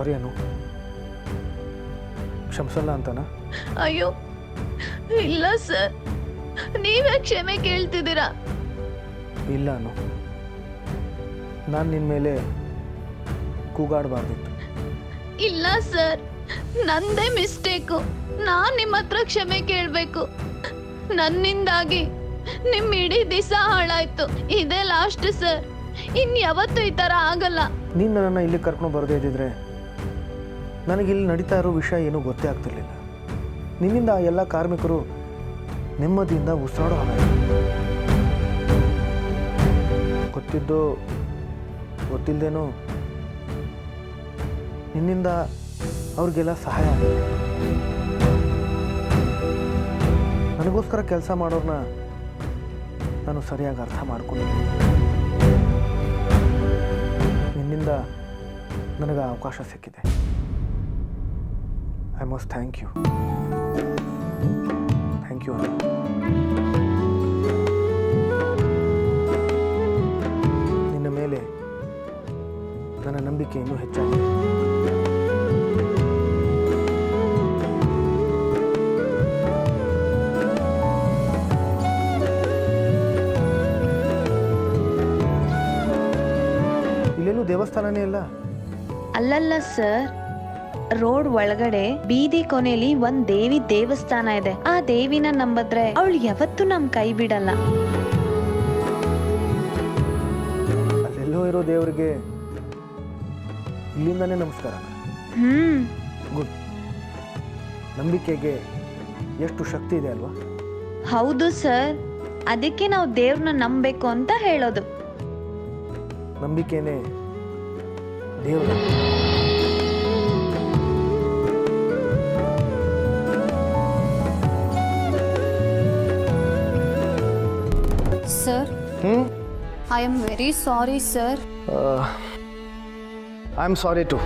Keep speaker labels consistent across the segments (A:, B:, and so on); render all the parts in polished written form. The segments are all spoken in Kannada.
A: ಸಾರಿ ಅನು. ಕ್ಷಮಿಸಲ್ಲ ಅಂತನಾ?
B: ಅಯ್ಯೋ ಇಲ್ಲ ಸರ್, ನೀವೇ ಕ್ಷಮೆ ಕೇಳ್ತಿದ್ದೀರಾ?
A: ಇಲ್ಲ ಅನು, ನಾನು ನಿನ್ನ ಮೇಲೆ ಕೂಗಾಡಬಾರ್ದಿತ್ತು.
B: ಇಲ್ಲ ಸರ್, ನಂದೇ ಮಿಸ್ಟೇಕು. ನಾನ್ ನಿಮ್ಮ ಹತ್ರ ಕ್ಷಮೆ ಕೇಳ್ಬೇಕು. ನನ್ನಿಂದಾಗಿ ನಿಮ್ ಇಡೀ ದಿವಸ ಹಾಳಾಯ್ತು. ಇದೇ ಲಾಸ್ಟ್ ಸರ್, ಇನ್ಯಾವತ್ತೂ ಈ ತರ ಆಗಲ್ಲ.
A: ನೀನು ನನ್ನನ್ನು ಇಲ್ಲಿ ಕರ್ಕೊಂಡು ಬರದೇ ಇದ್ದಿದ್ರೆ ನನಗಿಲ್ಲಿ ನಡೀತಾ ಇರೋ ವಿಷಯ ಏನೂ ಗೊತ್ತೇ ಆಗ್ತಿರ್ಲಿಲ್ಲ. ನಿನ್ನಿಂದ ಆ ಎಲ್ಲ ಕಾರ್ಮಿಕರು ನೆಮ್ಮದಿಯಿಂದ ಉಸಿರಾಡೋ ಹಾಗಾಯಿತು. ಗೊತ್ತಿದ್ದೋ ಗೊತ್ತಿಲ್ಲದೇನೋ ನಿನ್ನಿಂದ ಅವ್ರಿಗೆಲ್ಲ ಸಹಾಯ ಆಗಿದೆ. ನನಗೋಸ್ಕರ ಕೆಲಸ ಮಾಡೋರನ್ನ ನಾನು ಸರಿಯಾಗಿ ಅರ್ಥ ಮಾಡ್ಕೊಂಡಿದ್ದೀನಿ. ನಿನ್ನಿಂದ ನನಗೆ ಅವಕಾಶ ಸಿಕ್ಕಿದೆ. I must thank you. Thank you. ನಿನ್ನ ಮೇಲೆ ನನ್ನ ನಂಬಿಕೆ ಇನ್ನೂ ಹೆಚ್ಚಾಗಿದೆ. ಇಲ್ಲೇನು ದೇವಸ್ಥಾನನೇ ಇಲ್ಲ?
B: ಅಲ್ಲಲ್ಲ ಸರ್, ರೋಡ್ ಒಳಗಡೆ ಬೀದಿ ಕೊನೆಯಲ್ಲಿ ಒಂದ್ ದೇವಿ ದೇವಸ್ಥಾನ ಇದೆ. ಆ ದೇವಿನ ನಂಬಿದ್ರೆ ಅವಳು ಯಾವತ್ತೂ ನಮ್ ಕೈ ಬಿಡಲ್ಲ.
A: ಅಲ್ಲೆಲ್ಲೋ ಇರೋ ದೇವರಿಗೆ ಇಲ್ಲಿಂದಾನೇ ನಮಸ್ಕಾರ. ಗುಡ್. ನಂಬಿಕೆಗೆ ಎಷ್ಟು ಶಕ್ತಿ ಇದೆ ಅಲ್ವಾ?
B: ಹೌದು ಸರ್, ಅದಕ್ಕೆ ನಾವು ದೇವ್ರನ್ನ ನಂಬಬೇಕು ಅಂತ ಹೇಳೋದು.
A: ನಂಬಿಕೆನೇ ದೇವರು.
C: Sir, I am very sorry, sir.
A: I am sorry too.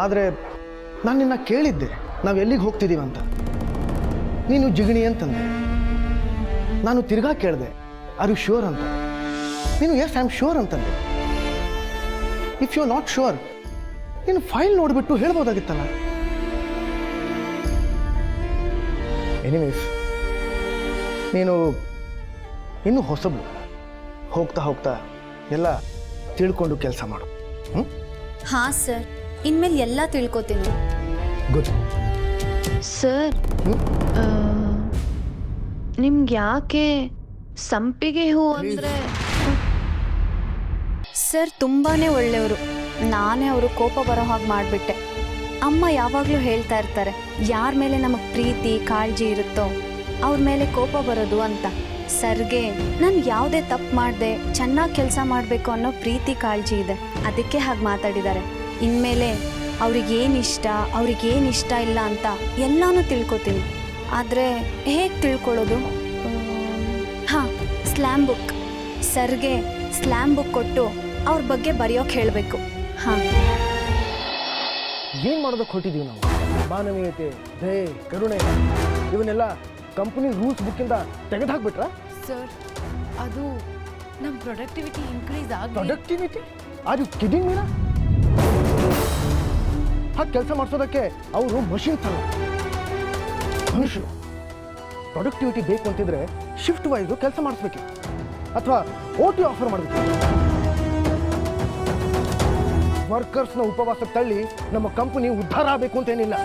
A: ಆದರೆ ನಾನು ನಿನ್ನ ಕೇಳಿದ್ದೆ ನಾವು ಎಲ್ಲಿಗೆ ಹೋಗ್ತಿದ್ದೀವಂತ. ನೀನು ಜಿಗಣಿ ಅಂತಂದೆ. ನಾನು ತಿರ್ಗಾ ಕೇಳಿದೆ ಆರ್ ಯು ಶ್ಯೂರ್ ಅಂತ. ನೀನು ಎಸ್ ಐ ಆಮ್ ಶ್ಯೂರ್ ಅಂತಂದೆ. If you are not sure ನೀನು ಫೈಲ್ ನೋಡಿಬಿಟ್ಟು ಹೇಳ್ಬೋದಾಗಿತ್ತಲ್ಲ. ಎನಿವೇಸ್, ನೀನು ಇನ್ನೂ ಹೊಸಬು. ಹೋಗ್ತಾ ಹೋಗ್ತಾ ಎಲ್ಲ ತಿಳ್ಕೊಂಡು ಕೆಲಸ ಮಾಡು.
C: ಹಾ ಸರ್, ಇನ್ಮೇಲೆ ಎಲ್ಲ ತಿಳ್ಕೊತೀನಿ.
A: ಗುಡ್.
B: ಸರ್, ನಿಮ್ಗೆ ಯಾಕೆ ಸಂಪಿಗೆ ಹೂ ಅಂದ್ರೆ?
C: ಸರ್ ತುಂಬಾನೇ ಒಳ್ಳೆಯವರು. ನಾನೇ ಅವರು ಕೋಪ ಬರೋ ಹಾಗೆ ಮಾಡಿಬಿಟ್ಟೆ. ಅಮ್ಮ ಯಾವಾಗಲೂ ಹೇಳ್ತಾ ಇರ್ತಾರೆ, ಯಾರ ಮೇಲೆ ನಮಗೆ ಪ್ರೀತಿ ಕಾಳಜಿ ಇರುತ್ತೋ ಅವ್ರ ಮೇಲೆ ಕೋಪ ಬರೋದು ಅಂತ. ಸರ್ಗೆ ನಾನು ಯಾವುದೇ ತಪ್ಪು ಮಾಡಿದೆ ಚೆನ್ನಾಗಿ ಕೆಲಸ ಮಾಡಬೇಕು ಅನ್ನೋ ಪ್ರೀತಿ ಕಾಳಜಿ ಇದೆ, ಅದಕ್ಕೆ ಹಾಗೆ ಮಾತಾಡಿದ್ದಾರೆ. ಇನ್ಮೇಲೆ ಅವ್ರಿಗೇನು ಇಷ್ಟ ಅವ್ರಿಗೇನು ಇಷ್ಟ ಇಲ್ಲ ಅಂತ ಎಲ್ಲನೂ ತಿಳ್ಕೊತೀನಿ. ಆದರೆ ಹೇಗೆ ತಿಳ್ಕೊಳ್ಳೋದು? ಹಾಂ, ಸ್ಲ್ಯಾಮ್ ಬುಕ್. ಸರ್ಗೆ ಸ್ಲ್ಯಾಮ್ ಬುಕ್ ಕೊಟ್ಟು ಅವ್ರ ಬಗ್ಗೆ ಬರೆಯೋಕೆ ಹೇಳಬೇಕು. ಹಾಂ.
A: ಏನು ಮಾಡೋದಕ್ಕೆ ಹೊರಟಿದ್ದೀವಿ ನಾವು? ಮಾನವೀಯತೆ, ದಯೆ, ಕರುಣೆ ಇವನ್ನೆಲ್ಲ ಕಂಪನಿ ರೂಲ್ಸ್ ಬುಕ್ಕಿಂದ ತೆಗೆದುಹಾಕ್ಬಿಟ್ರಾ?
D: ಸರ್, ಅದು ನಮ್ಮ ಪ್ರೊಡಕ್ಟಿವಿಟಿ ಇನ್ಕ್ರೀಸ್ ಆಗಿ.
A: ಪ್ರೊಡಕ್ಟಿವಿಟಿ? ಆರ್ ಯು ಕಿಡಿಂಗ್ ಮೀನಾ? ಹಾಗೆ ಕೆಲಸ ಮಾಡಿಸೋದಕ್ಕೆ ಅವರು ಮಷಿನ್ಸ್ ಅಲ್ಲ, ಮನುಷ್ಯರು. ಪ್ರೊಡಕ್ಟಿವಿಟಿ ಬೇಕು ಅಂತಿದ್ರೆ ಶಿಫ್ಟ್ ವೈಸು ಕೆಲಸ ಮಾಡಿಸ್ಬೇಕು, ಅಥವಾ OT ಆಫರ್ ಮಾಡಬೇಕು. ವರ್ಕರ್ಸ್ನ ಉಪವಾಸಕ್ಕೆ ತಳ್ಳಿ ನಮ್ಮ ಕಂಪನಿ ಉದ್ಧಾರ ಆಗಬೇಕು ಅಂತೇನಿಲ್ಲ.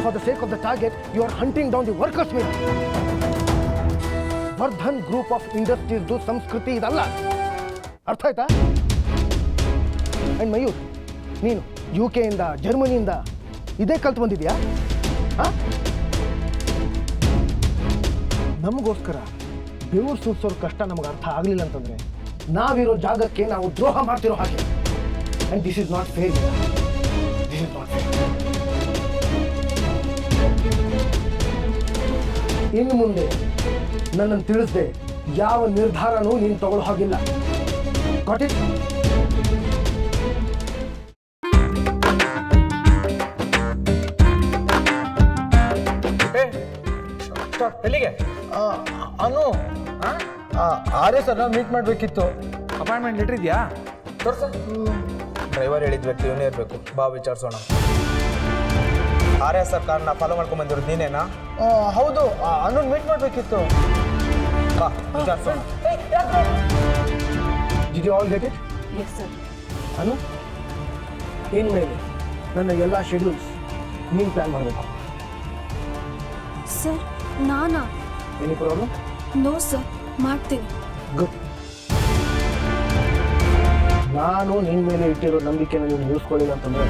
A: For the sake of the target you are hunting down the workers ಮೇಲೆ. ವರ್ಧನ್ ಗ್ರೂಪ್ ಆಫ್ ಇಂಡಸ್ಟ್ರೀಸ್ದು ಸಂಸ್ಕೃತಿ ಇದಲ್ಲ. ಅರ್ಥ ಆಯ್ತಾ? ಅಂಡ್ ಮಯೂರ್, ನೀನು UK ಇಂದ ಜರ್ಮನಿಯಿಂದ ಇದೇ ಕಲ್ತು ಬಂದಿದ್ಯಾ? ನಮಗೋಸ್ಕರ ಬೆವರು ಸೂಸೋರ್ ಕಷ್ಟ ನಮಗೆ ಅರ್ಥ ಆಗಲಿಲ್ಲ ಅಂತಂದ್ರೆ ನಾವಿರೋ ಜಾಗಕ್ಕೆ ನಾವು ದ್ರೋಹ ಮಾಡ್ತಿರೋ ಹಾಗೆ. And this is not fair. This is not fair. ಇನ್ನು ಮುಂದೆ ನನ್ನನ್ನು ತಿಳಿಸದೆ ಯಾವ ನಿರ್ಧಾರನೂ ನೀನು ತಗೊಳ್ಳೋ ಹಾಗಿಲ್ಲ. Got it?
E: ಎಲ್ಲಿಗೆ?
A: ಅನು, RS ಸರ್ ಮೀಟ್ ಮಾಡಬೇಕಿತ್ತು.
E: ಅಪಾಯಿಂಟ್ಮೆಂಟ್ ಲೆಟರ್ ಇದೆಯಾ?
A: ತೋರ್ಸ.
E: ಡ್ರೈವರ್ ಹೇಳಿದ ವ್ಯಕ್ತಿ ಇವನೇ ಇರಬೇಕು. ಬಾ ವಿಚಾರಿಸೋಣ. ಆರ್ಯ ಸರ್ ಕಾರ್ನ ಫಾಲೋ ಮಾಡ್ಕೊಂಡ್ ಬಂದಿರೋದು ನೀನೇನಾ?
A: ಹೌದು, ಅಣ್ಣನ್ ಮೀಟ್ ಮಾಡಬೇಕಿತ್ತು.
E: ಬಾ ವಿಚಾರಿಸೋಣ.
A: Did you all get it?
D: Yes sir.
A: Anu, ಇನ್ಮೇಲೆ ನನ್ನ ಎಲ್ಲ ಶೆಡ್ಯೂಲ್ಸ್ ನೀನು ಪ್ಲ್ಯಾನ್ ಮಾಡಬೇಕು.
C: ಸರ್ ನಾನಾ?
A: Any problem?
C: ನೋ ಸರ್, ಮಾಡ್ತೀನಿ.
A: ಗುಡ್. ನಾನು ನಿನ್ನ ಮೇಲೆ ಇಟ್ಟಿರೋ ನಂಬಿಕೆನ ನೀನು ಉಳಿಸ್ಕೊಳ್ಳಿಲ್ಲ ಅಂತಂದರೆ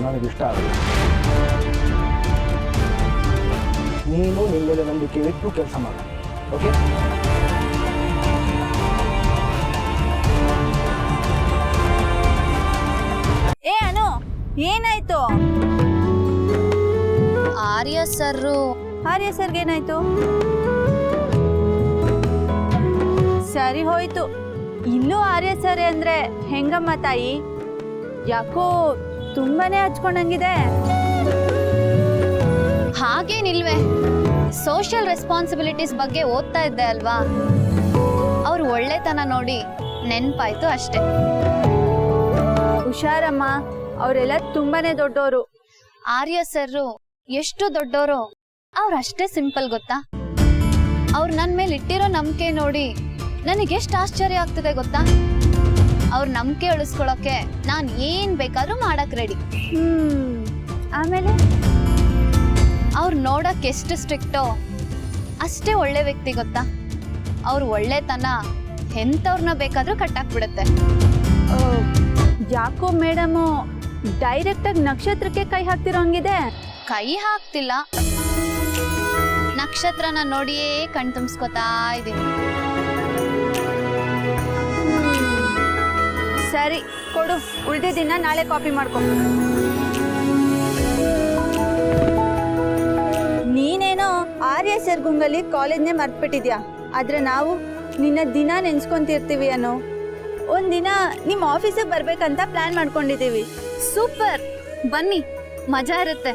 A: ನನಗಿಷ್ಟ ಆಗುತ್ತೆ. ನೀನು ನಿನ್ನ ಮೇಲೆ ನಂಬಿಕೆ ಇಟ್ಟು ಕೆಲಸ ಮಾಡ. ಓಕೆ?
C: ಏ ಅನು, ಏನಾಯ್ತು? ಆರ್ಯ ಸರ್ಗೆ ಏನಾಯ್ತು? ಸರಿ ಹೋಯ್ತು. ಇಲ್ಲೂ ಆರ್ಯ ಸರ್ ಅಂದ್ರೆ ಹೆಂಗಮ್ಮ ತಾಯಿ? ಯಾಕೋ ತುಂಬಾನೇ ಹಚ್ಕೊಂಡಂಗಿದೆ.
F: ಹಾಗೇನಿಲ್ವೇ, ಸೋಷಿಯಲ್ ರೆಸ್ಪಾನ್ಸಿಬಿಲಿಟೀಸ್ ಬಗ್ಗೆ ಓದ್ತಾ ಇದ್ದೆ ಅಲ್ವಾ, ಅವ್ರ ಒಳ್ಳೆತನ ನೋಡಿ ನೆನ್ಪಾಯ್ತು ಅಷ್ಟೆ.
C: ಹುಷಾರಮ್ಮ, ಅವರೆಲ್ಲ ತುಂಬಾನೇ ದೊಡ್ಡವರು.
F: ಆರ್ಯ ಸರ್ರು ಎಷ್ಟು ದೊಡ್ಡವರು, ಅವ್ರಷ್ಟೇ ಸಿಂಪಲ್ ಗೊತ್ತಾ. ಅವ್ರು ನನ್ನ ಮೇಲೆ ಇಟ್ಟಿರೋ ನಂಬಿಕೆ ನೋಡಿ ನನಗೆಷ್ಟು ಆಶ್ಚರ್ಯ ಆಗ್ತಿದೆ ಗೊತ್ತಾ. ಅವ್ರ ನಂಬಿಕೆ ಉಳಿಸ್ಕೊಳ್ಳೋಕೆ ನಾನು ಏನ್ ಬೇಕಾದ್ರೂ ಮಾಡಕ್ ರೆಡಿ.
C: ಆಮೇಲೆ
F: ಅವ್ರು ನೋಡಕ್ ಎಷ್ಟು ಸ್ಟ್ರಿಕ್ಟೋ ಅಷ್ಟೇ ಒಳ್ಳೆ ವ್ಯಕ್ತಿ ಗೊತ್ತಾ. ಅವ್ರ ಒಳ್ಳೆತನ ಎಂಥವ್ರನ್ನ ಬೇಕಾದ್ರೂ ಕಟ್ಟಾಕ್ಬಿಡುತ್ತೆ.
C: ಯಾಕೋ ಮೇಡಮು ಡೈರೆಕ್ಟಾಗಿ ನಕ್ಷತ್ರಕ್ಕೆ ಕೈ ಹಾಕ್ತಿರೋಂಗಿದೆ.
F: ಕೈ ಹಾಕ್ತಿಲ್ಲ, ನಕ್ಷತ್ರನ ನೋಡಿಯೇ ಕಣ್ ತುಂಬಿಸ್ಕೊತಾ ಇದ್ದೀನಿ.
C: ಸರಿ ಕೊಡು, ಉಳಿದಿದ್ದನ್ನ ನಾಳೆ ಕಾಪಿ ಮಾಡ್ಕೊ. ನೀನೇನೋ ಆರ್ಯ ಸರ್ ಗುಂಗಲ್ಲಿ ಕಾಲೇಜ್ನೇ ಮರ್ತ್ಬಿಟ್ಟಿದ್ಯಾ, ಆದ್ರೆ ನಾವು ನಿನ್ನ ದಿನ ನೆನ್ಸ್ಕೊಂತಿರ್ತೀವಿ ಅನ್ನೋ. ಒಂದಿನ ನಿಮ್ಮ ಆಫೀಸಿಗೆ ಬರ್ಬೇಕಂತ ಪ್ಲಾನ್ ಮಾಡ್ಕೊಂಡಿದ್ದೀವಿ.
F: ಸೂಪರ್, ಬನ್ನಿ, ಮಜಾ ಇರುತ್ತೆ.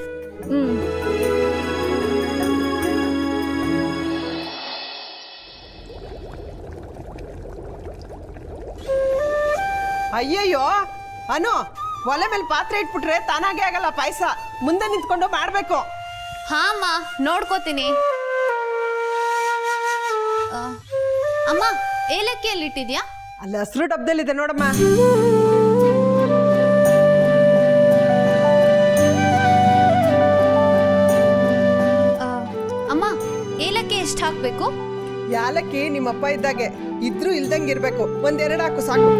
G: ಅಯ್ಯಯ್ಯೋ ಅನು, ಒಲೆ ಮೇಲೆ ಪಾತ್ರೆ ಇಟ್ಬಿಟ್ರೆ ತಾನಾಗೆ ಆಗಲ್ಲ ಪಾಯಸ. ಮುಂದೆ ನಿಂತ್ಕೊಂಡು ಮಾಡ್ಬೇಕು.
F: ಹಾ ಅಮ್ಮ, ನೋಡ್ಕೋತೀನಿ. ಅಮ್ಮ, ಏಲಕ್ಕಿ ಎಲ್ಲಿಟ್ಟಿದ್ಯಾ?
G: ಅಲ್ಲಿ ಹಸಿರು ಡಬ್ಬದಲ್ಲಿದೆ ನೋಡಮ್ಮ.
F: ಅಮ್ಮ, ಏಲಕ್ಕಿ ಎಷ್ಟು ಹಾಕ್ಬೇಕು?
G: ಯಾಲಕ್ಕಿ ನಿಮ್ಮಪ್ಪ ಇದ್ದಾಗೆ ಇದ್ರೂ ಇಲ್ದಂಗಿರ್ಬೇಕು. ಒಂದೆರಡು ಹಾಕು ಸಾಕು.